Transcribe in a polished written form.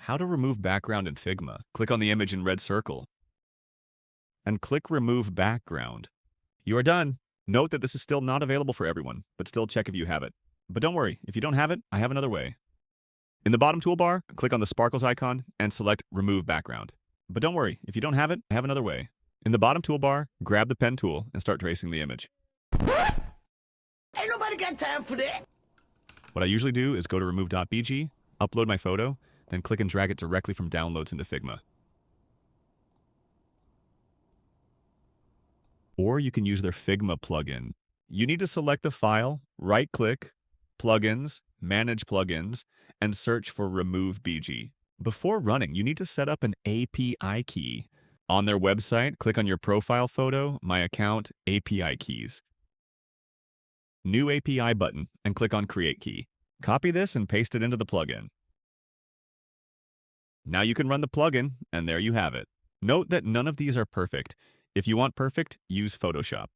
How to remove background in Figma. Click on the image in red circle and click Remove Background. You are done. Note that this is still not available for everyone, but still check if you have it. But don't worry, if you don't have it, I have another way. In the bottom toolbar, click on the sparkles icon and select Remove Background. But don't worry, if you don't have it, I have another way. In the bottom toolbar, grab the pen tool and start tracing the image. Ain't nobody got time for that. What I usually do is go to remove.bg, upload my photo, then click and drag it directly from downloads into Figma. Or you can use their Figma plugin. You need to select the file, right-click, Plugins, Manage Plugins, and search for Remove BG. Before running, you need to set up an API key. On their website, click on your profile photo, My Account, API Keys. New API button, and click on Create Key. Copy this and paste it into the plugin. Now you can run the plugin, and there you have it. Note that none of these are perfect. If you want perfect, use Photoshop.